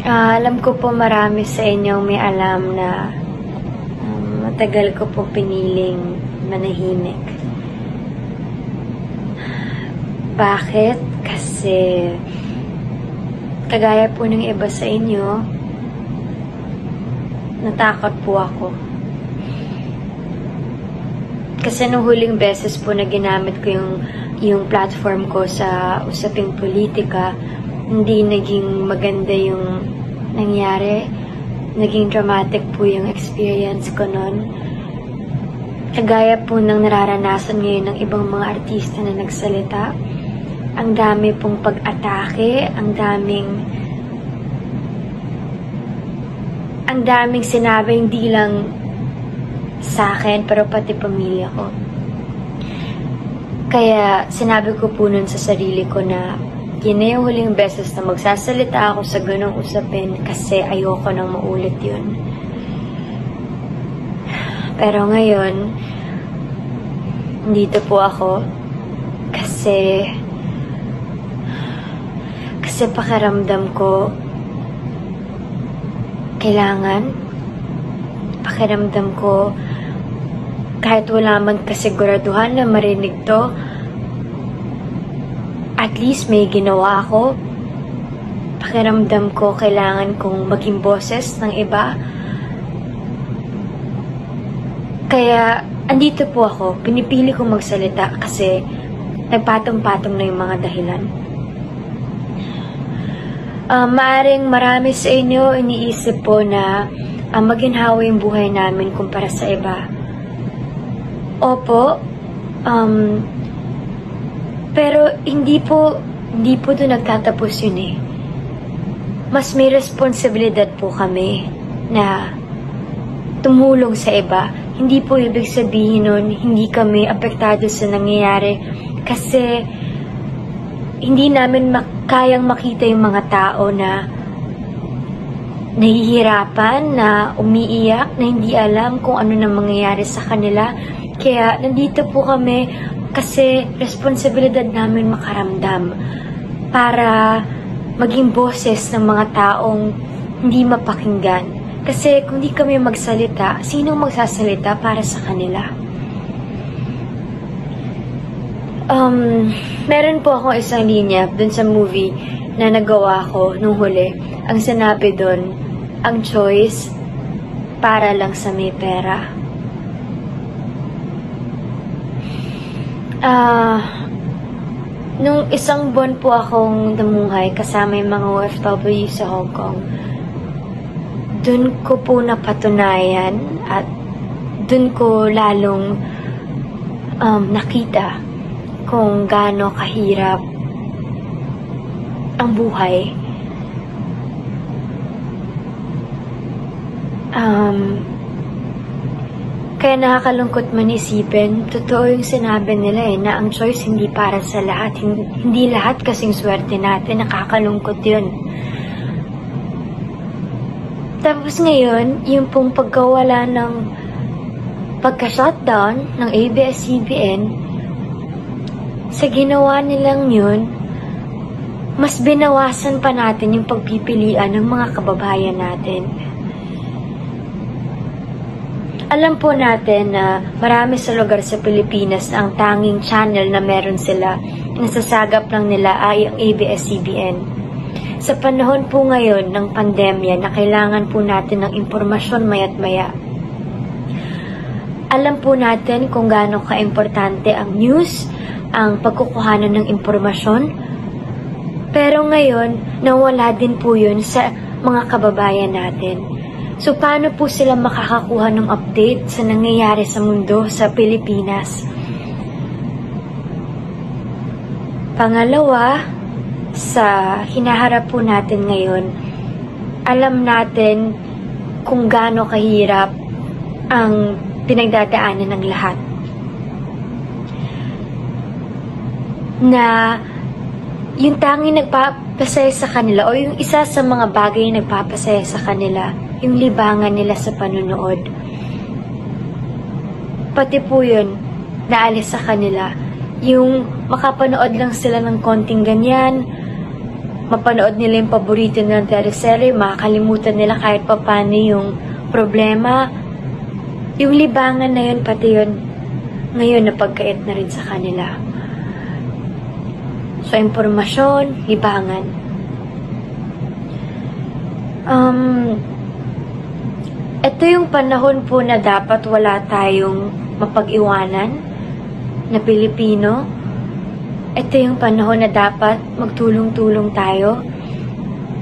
Alam ko po marami sa inyong may alam na matagal ko po piniling manahimik. Bakit? Kasi kagaya po ng iba sa inyo, natakot po ako. Kasi nung huling beses po na ginamit ko yung platform ko sa usaping politika, hindi naging maganda yung nangyari. Naging dramatic po yung experience ko nun. Kagaya po ng nararanasan ngayon ng ibang mga artista na nagsalita. Ang dami pong pag-atake, ang daming sinabi, hindi lang sa akin, pero pati pamilya ko. Kaya sinabi ko po nun sa sarili ko na yun na yung huling beses na magsasalita ako sa ganong usapin kasi ayoko nang maulit yun. Pero ngayon, dito po ako kasi pakiramdam ko kailangan. Pakiramdam ko kahit wala man kasiguraduhan na marinig to, at least may ginawa ako. Pakiramdam ko kailangan kong maging boses ng iba. Kaya andito po ako, pinipili kong magsalita kasi nagpatong-patong na yung mga dahilan. Maaring marami sa inyo iniisip po na maginhawa yung buhay namin kumpara sa iba. Opo, pero hindi po doon nagtatapos yun eh. Mas may responsibilidad po kami na tumulong sa iba. Hindi po ibig sabihin nun, hindi kami apektado sa nangyayari kasi hindi namin kayang makita yung mga tao na nahihirapan, na umiiyak, na hindi alam kung ano na mangyayari sa kanila. Kaya nandito po kami kasi responsibilidad namin makaramdam para maging boses ng mga taong hindi mapakinggan. Kasi kung di kami magsalita, sinong magsasalita para sa kanila? Meron po akong isang linya dun sa movie na nagawa ko nung huli. Ang sinabi dun, ang choice para lang sa may pera. Nung isang buwan po akong namuhay kasama yung mga OFW sa Hong Kong, dun ko po napatunayan at dun ko lalong nakita kung gaano kahirap ang buhay. Kaya nakakalungkot man isipin, totoo yung sinabi nila na ang choice hindi para sa lahat. Hindi lahat kasing swerte natin, nakakalungkot yun. Tapos ngayon, yung pong pagkawala ng pagka-shutdown ng ABS-CBN, sa ginawa nilang yun, mas binawasan pa natin yung pagpipilian ng mga kababayan natin. Alam po natin na marami sa lugar sa Pilipinas na ang tanging channel na meron sila, nasasagap lang nila ay ang ABS-CBN. Sa panahon po ngayon ng pandemya na kailangan po natin ng impormasyon maya't maya. Alam po natin kung gaano ka-importante ang news, ang pagkukuhanan ng impormasyon. Pero ngayon, nawala din po yun sa mga kababayan natin. So, paano po sila makakakuha ng update sa nangyayari sa mundo, sa Pilipinas? Pangalawa, sa hinaharap po natin ngayon, alam natin kung gaano kahirap ang pinagdadaanan ng lahat. Na yung tanging nagpapasaya sa kanila o yung isa sa mga bagay na nagpapasaya sa kanila, yung libangan nila sa panunood. Pati po yun, naalis sa kanila. Yung makapanood lang sila ng konting ganyan, mapanood nila yung paborito nilang teleserye, makakalimutan nila kahit papano yung problema. Yung libangan na yun, pati yun, ngayon napagkait na rin sa kanila. So, impormasyon, libangan. Ito yung panahon po na dapat wala tayong mapag-iwanan na Pilipino. Ito yung panahon na dapat magtulong-tulong tayo.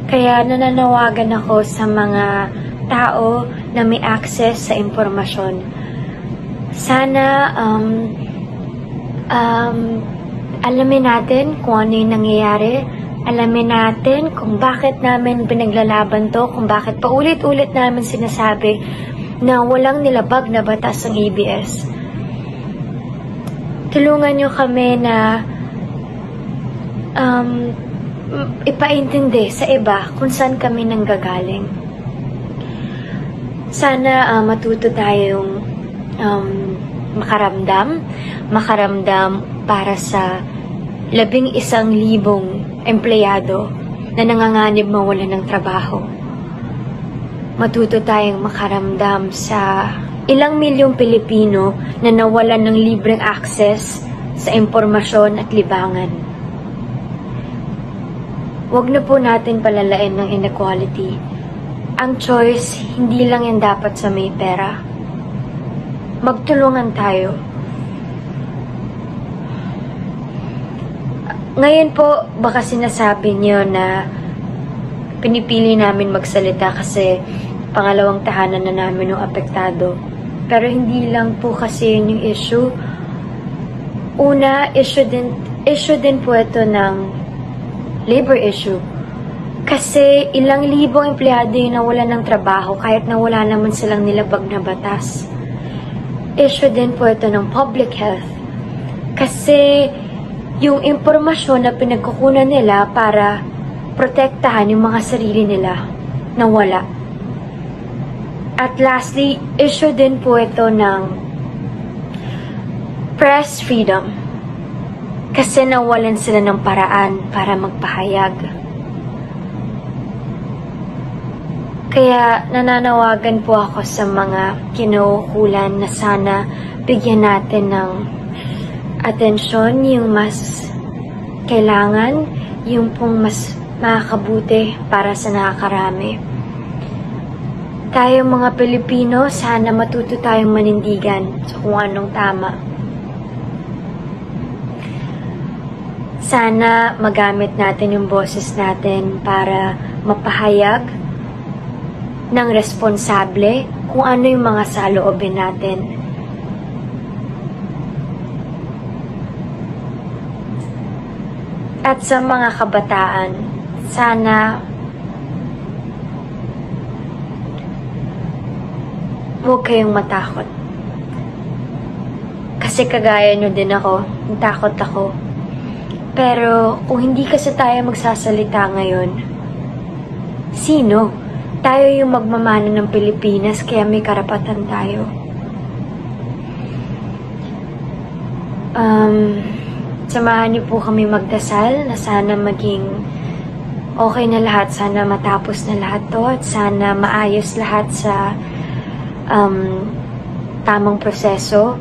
Kaya nananawagan ako sa mga tao na may access sa impormasyon. Sana alamin natin kung ano yung nangyayari. Alamin natin kung bakit namin pinaglalaban to, kung bakit paulit-ulit namin sinasabi na walang nilabag na batas ang ABS. Tulungan nyo kami na ipaintindi sa iba kung saan kami nanggagaling. Sana matuto tayong makaramdam para sa 11,000 empleyado na nanganganib mawalan ng trabaho. Matuto tayong makaramdam sa ilang milyong Pilipino na nawalan ng libreng access sa impormasyon at libangan. Huwag na po natin palalain ng inequality. Ang choice, hindi lang yan dapat sa may pera. Magtulungan tayo. Ngayon po, baka sinasabi niyo na pinipili namin magsalita kasi pangalawang tahanan na namin yung apektado. Pero hindi lang po kasi yun yung issue. Una, issue din po ito ng labor issue. Kasi ilang libong empleyado yung nawalan ng trabaho kahit na wala naman silang nilabag na batas. Issue din po ito ng public health. Kasi yung impormasyon na pinagkukunan nila para protektahan yung mga sarili nila nawala. At lastly, issue din po ito ng press freedom. Kasi nawalan sila ng paraan para magpahayag. Kaya nananawagan po ako sa mga kinaukulan na sana bigyan natin ng atensyon yung mas kailangan, yung pong mas makakabuti para sa nakakarami. Tayo mga Pilipino, sana matuto tayong manindigan sa kung anong tama. Sana magamit natin yung boses natin para mapahayag ng responsable kung ano yung mga saloobin natin. At sa mga kabataan, sana huwag kayong matakot. Kasi kagaya nyo din ako, natakot ako. Pero kung hindi kasi tayo magsasalita ngayon, sino? Tayo yung magmamano ng Pilipinas, kaya may karapatan tayo. Samahan niyo po kami magdasal na sana maging okay na lahat. Sana matapos na lahat to at sana maayos lahat sa tamang proseso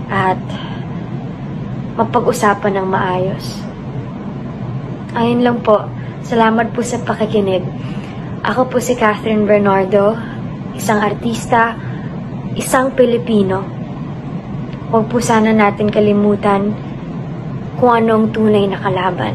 at mapag-usapan ng maayos. Ayun lang po. Salamat po sa pakikinig. Ako po si Catherine Bernardo, isang artista, isang Pilipino. Huwag po sana natin kalimutan kung anong tunay na kalaban.